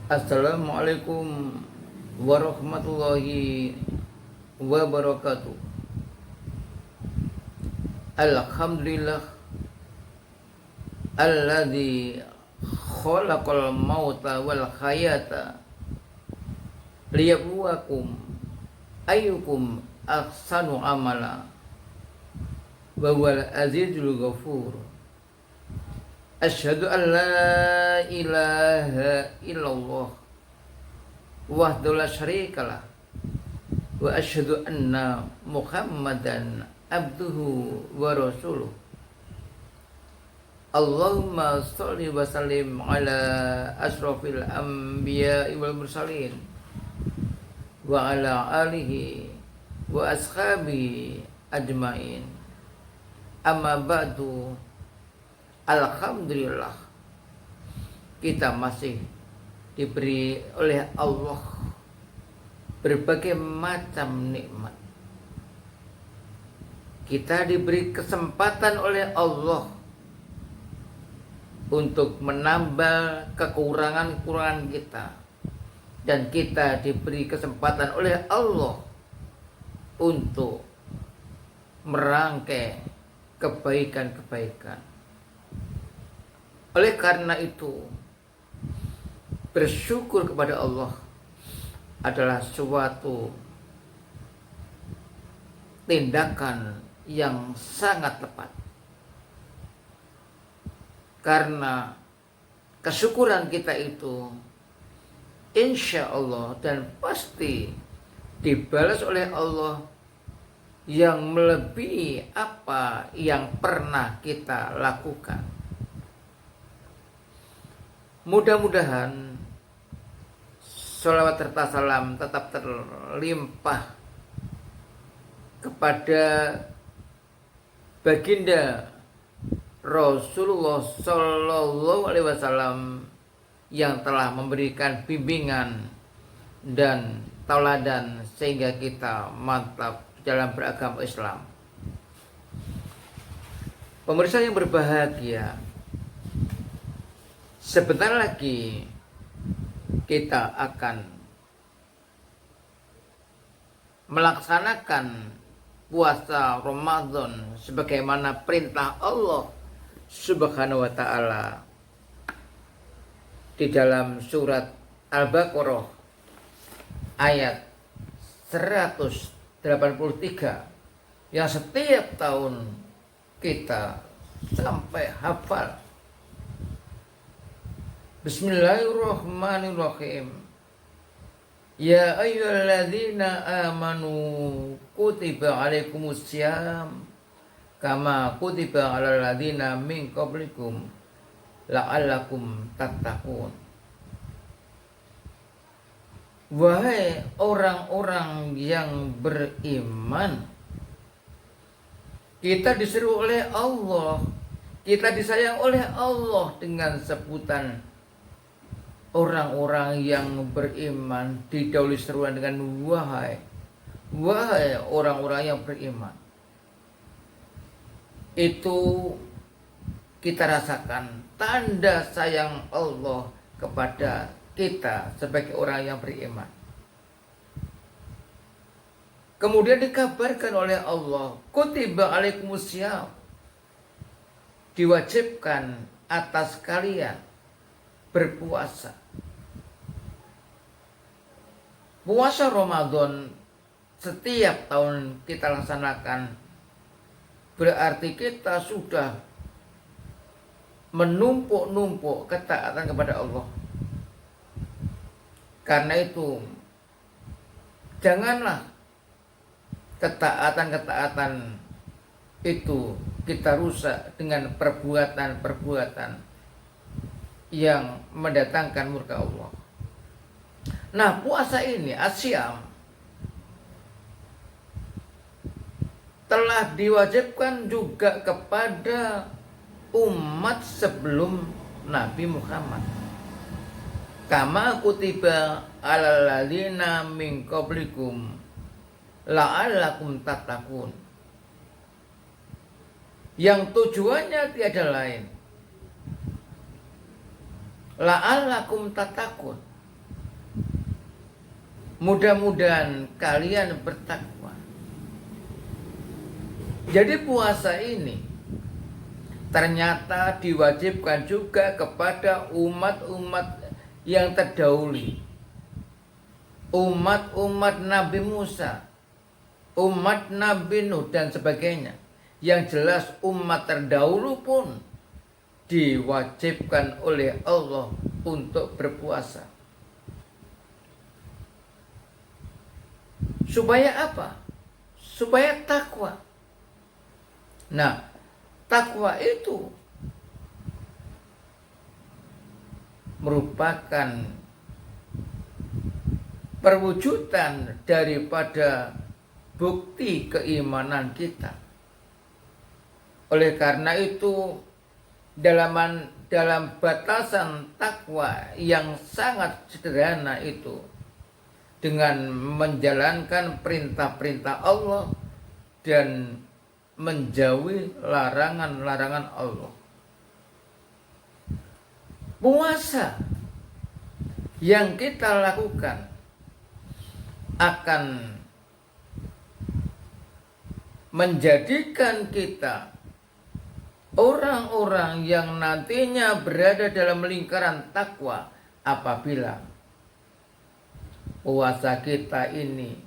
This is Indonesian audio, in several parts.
Assalamualaikum warahmatullahi wabarakatuh. Alhamdulillah alladzi khalaqal mauta wal hayata liyabluwakum ayyukum ahsanu amala wa huwal azizul ghafur. Asyhadu an la ilaha illallah wahdahu la syarikalah wa asyhadu anna Muhammadan abduhu wa rasuluh. Allahumma sholli wa sallim ala asrofil anbiya'i wal mursalin wa ala alihi wa ashabihi ajmain. Amma ba'du. Alhamdulillah, kita masih diberi oleh Allah berbagai macam nikmat. Kita diberi kesempatan oleh Allah untuk menambah kekurangan-kekurangan kita, dan kita diberi kesempatan oleh Allah untuk merangkai kebaikan-kebaikan. Oleh karena itu, bersyukur kepada Allah adalah suatu tindakan yang sangat tepat. Karena kesyukuran kita itu insya Allah dan pasti dibalas oleh Allah yang melebihi apa yang pernah kita lakukan. Mudah-mudahan sholawat serta salam tetap terlimpah kepada baginda Rasulullah Sallallahu Alaihi Wasallam yang telah memberikan bimbingan dan tauladan sehingga kita mantap dalam beragama Islam. Pemirsa yang berbahagia, sebentar lagi kita akan melaksanakan puasa Ramadan sebagaimana perintah Allah Subhanahu wa ta'ala di dalam surat Al-Baqarah ayat 183 yang setiap tahun kita sampai hafal. Bismillahirrahmanirrahim. Ya ayyuhalladzina amanu kutiba alaikumussyam kama kutiba alal ladzina min qablikum la'allakum tattaqun. Wahai orang-orang yang beriman, kita disuruh oleh Allah, kita disayang oleh Allah dengan sebutan orang-orang yang beriman, didahului seruan dengan wahai orang-orang yang beriman. Itu kita rasakan tanda sayang Allah kepada kita sebagai orang yang beriman. Kemudian dikabarkan oleh Allah, kutiba alaikumussyam, diwajibkan atas kalian berpuasa. Puasa Ramadan setiap tahun kita laksanakan, berarti kita sudah menumpuk-numpuk ketaatan kepada Allah. Karena itu, janganlah ketaatan-ketaatan itu kita rusak dengan perbuatan-perbuatan yang mendatangkan murka Allah. Nah, puasa ini asyam telah diwajibkan juga kepada umat sebelum Nabi Muhammad. Kama kutiba alal ladzina min qablikum la'allakum tattaqun. Yang tujuannya tiada lain, la'allakum tattaqun, Mudah-mudahan kalian bertakwa. Jadi puasa ini ternyata diwajibkan juga kepada umat-umat yang terdahulu. Umat-umat Nabi Musa, umat Nabi Nuh dan sebagainya. Yang jelas umat terdahulu pun diwajibkan oleh Allah untuk berpuasa. Supaya apa? Supaya takwa. Nah, takwa itu merupakan perwujudan daripada bukti keimanan kita. Oleh karena itu, dalam batasan takwa yang sangat sederhana itu, dengan menjalankan perintah-perintah Allah dan menjauhi larangan-larangan Allah. Puasa yang kita lakukan akan menjadikan kita orang-orang yang nantinya berada dalam lingkaran takwa apabila puasa kita ini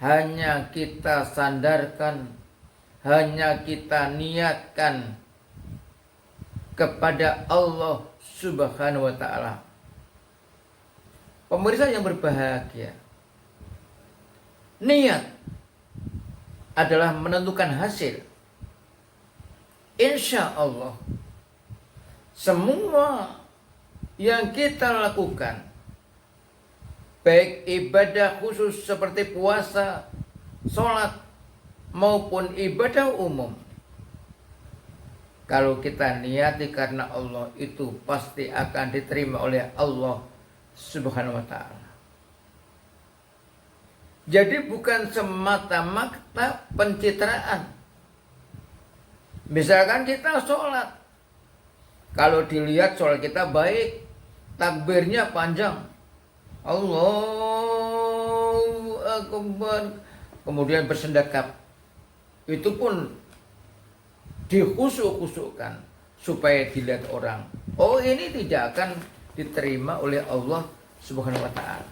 hanya kita sandarkan, hanya kita niatkan kepada Allah Subhanahu wa ta'ala. Pemirsa yang berbahagia, niat adalah menentukan hasil. Insya Allah semua yang kita lakukan, baik ibadah khusus seperti puasa, sholat, maupun ibadah umum, kalau kita niati karena Allah, itu pasti akan diterima oleh Allah Subhanahu wa ta'ala. Jadi bukan semata-mata pencitraan. Misalkan kita sholat, kalau dilihat sholat kita baik, takbirnya panjang, Allahu Akbar, kemudian bersendakap, itu pun dikhusuk-khusukkan supaya dilihat orang. Oh, ini tidak akan diterima oleh Allah Subhanahu wa ta'ala.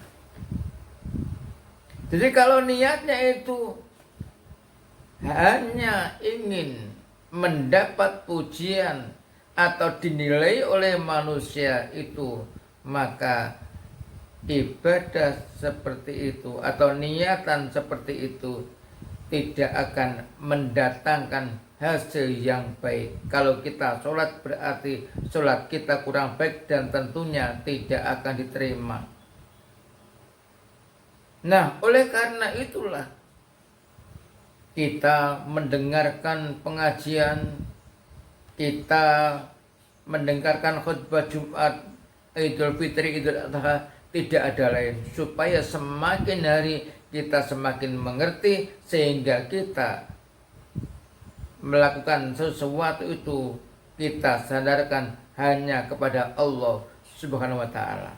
Jadi kalau niatnya itu hanya ingin mendapat pujian atau dinilai oleh manusia itu, maka ibadah seperti itu atau niatan seperti itu tidak akan mendatangkan hasil yang baik. Kalau kita sholat berarti sholat kita kurang baik dan tentunya tidak akan diterima. Nah, oleh karena itulah kita mendengarkan pengajian, kita mendengarkan khutbah Jumat, Idul Fitri, Idul Adha, tidak ada lain supaya semakin hari kita semakin mengerti, sehingga kita melakukan sesuatu itu kita sandarkan hanya kepada Allah Subhanahu wa ta'ala.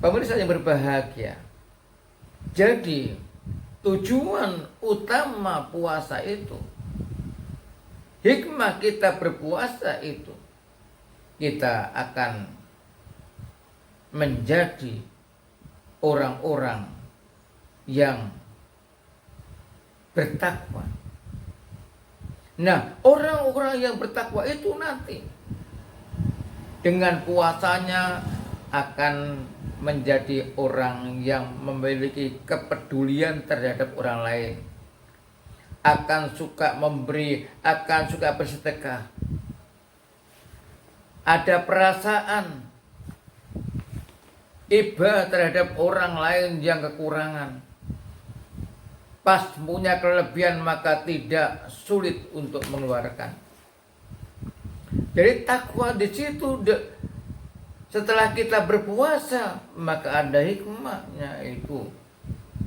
Pemirsa yang berbahagia, jadi tujuan utama puasa itu, hikmah kita berpuasa itu, kita akan menjadi orang-orang yang bertakwa. Nah, orang-orang yang bertakwa itu nanti dengan puasanya akan menjadi orang yang memiliki kepedulian terhadap orang lain, akan suka memberi, akan suka bersedekah, ada perasaan iba terhadap orang lain yang kekurangan. Pas punya kelebihan maka tidak sulit untuk mengeluarkan. Jadi takwa di situ setelah kita berpuasa, maka ada hikmahnya, itu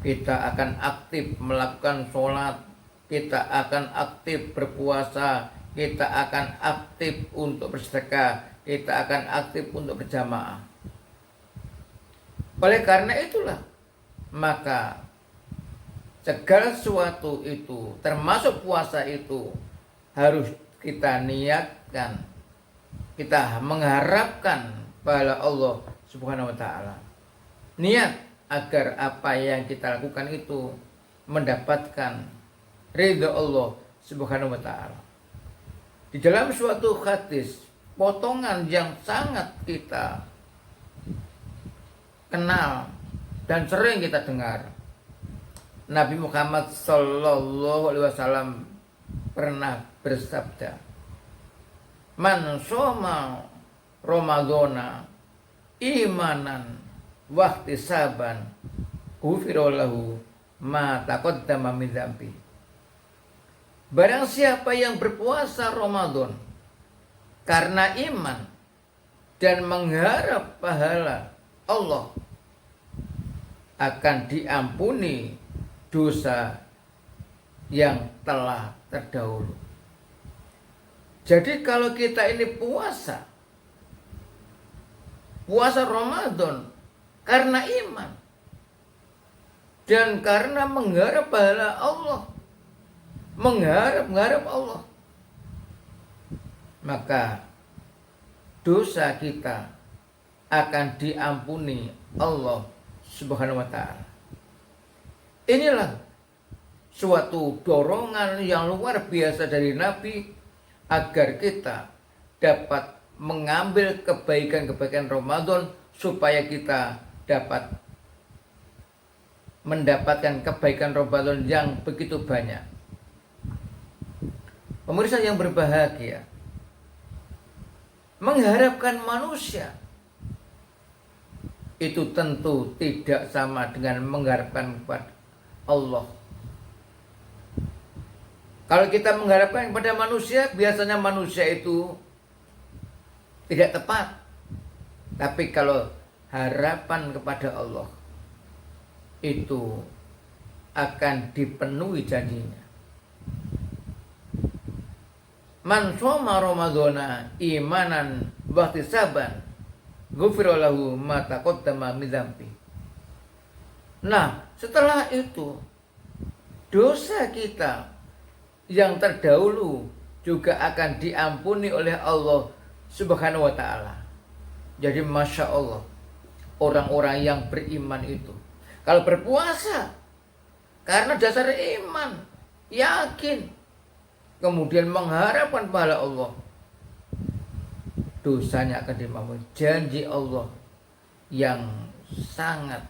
kita akan aktif melakukan sholat, kita akan aktif berpuasa, kita akan aktif untuk bersedekah, kita akan aktif untuk berjamaah. Oleh karena itulah, maka segala sesuatu itu, termasuk puasa itu, harus kita niatkan, kita mengharapkan pahala Allah Subhanahu wa taala. Niat agar apa yang kita lakukan itu mendapatkan ridha Allah Subhanahu wa taala. Di dalam suatu hadis, potongan yang sangat kita kenal dan sering kita dengar, Nabi Muhammad Sallallahu Alaihi Wasallam pernah bersabda, "Man shoma Ramadhana imanan wahtisaban ghufira lahu ma taqaddama min dzambi." Barang siapa yang berpuasa Ramadan karena iman dan mengharap pahala Allah, akan diampuni dosa yang telah terdahulu. Jadi kalau kita ini puasa Ramadan karena iman dan karena mengharap pahala Allah, mengharap Allah, maka dosa kita akan diampuni Allah Subhanahu wa taala. Inilah suatu dorongan yang luar biasa dari Nabi agar kita dapat mengambil kebaikan-kebaikan Ramadan supaya kita dapat mendapatkan kebaikan Ramadan yang begitu banyak. Pemirsa yang berbahagia, mengharapkan manusia itu tentu tidak sama dengan mengharapkan kepada Allah. Kalau kita mengharapkan kepada manusia, biasanya manusia itu tidak tepat. Tapi kalau harapan kepada Allah, itu akan dipenuhi janjinya. Man shoma Ramadhana imanan wahtisaban ghufira lahu ma taqaddama min dzambi. Nah, setelah itu dosa kita yang terdahulu juga akan diampuni oleh Allah Subhanahu wa taala. Jadi Masya Allah, orang-orang yang beriman itu kalau berpuasa karena dasar iman, yakin, kemudian mengharapkan pahala Allah, dosanya akan dimaafkan. Janji Allah yang sangat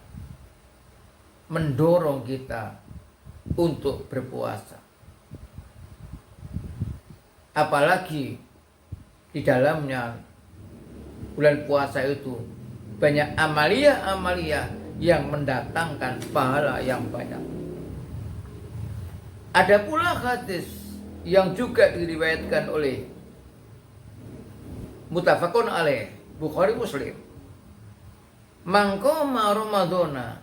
mendorong kita untuk berpuasa. Apalagi di dalamnya bulan puasa itu banyak amalia-amalia yang mendatangkan pahala yang banyak. Ada pula hadis yang juga diriwayatkan oleh muttafaqun alaih Bukhari Muslim. Man qama Ramadhana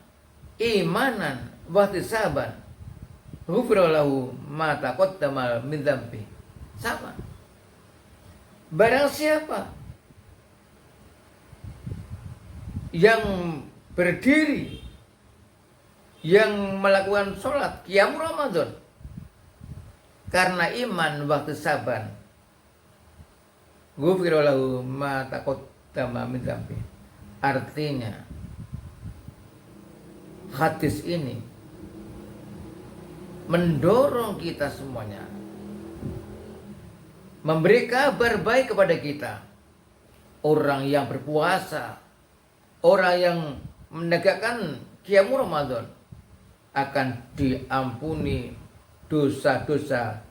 imanan wahtisaban ghufira lahu ma taqaddama min dzambi. Sama. Barang siapa yang berdiri, yang melakukan sholat qiyam Ramadan karena iman waktu saban, ghufira lahu ma taqaddama min dzambi. Artinya hadis ini mendorong kita semuanya, memberi kabar baik kepada kita. Orang yang berpuasa, orang yang menegakkan qiyam Ramadan akan diampuni dosa-dosa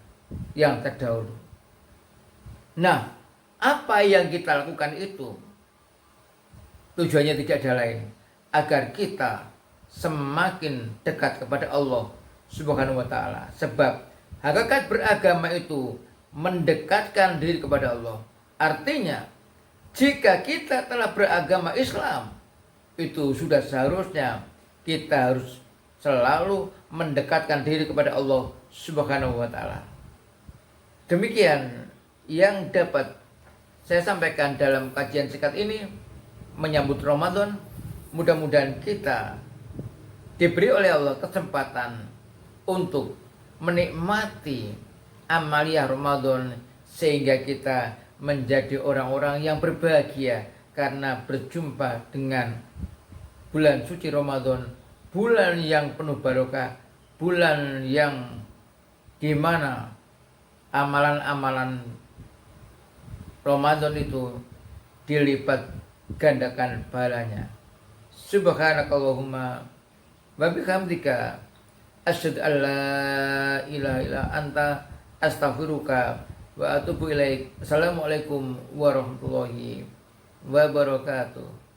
yang terdahulu. Nah, apa yang kita lakukan itu tujuannya tidak ada lain, agar kita semakin dekat kepada Allah Subhanahu wa taala. Sebab hakikat beragama itu mendekatkan diri kepada Allah. Artinya, jika kita telah beragama Islam, itu sudah seharusnya kita harus selalu mendekatkan diri kepada Allah Subhanahu wa taala. Demikian yang dapat saya sampaikan dalam kajian singkat ini menyambut Ramadan. mudah-mudahan kita diberi oleh Allah kesempatan untuk menikmati amaliyah Ramadan sehingga kita menjadi orang-orang yang berbahagia karena berjumpa dengan bulan suci Ramadan, bulan yang penuh barokah, bulan yang dimana amalan-amalan Ramadan itu dilipat gandakan pahalanya. Subhanakallahumma wa bihamdika asyhadu an la ilaha illa anta astaghfiruka wa atubu ilaik. Assalamualaikum warahmatullahi wabarakatuh.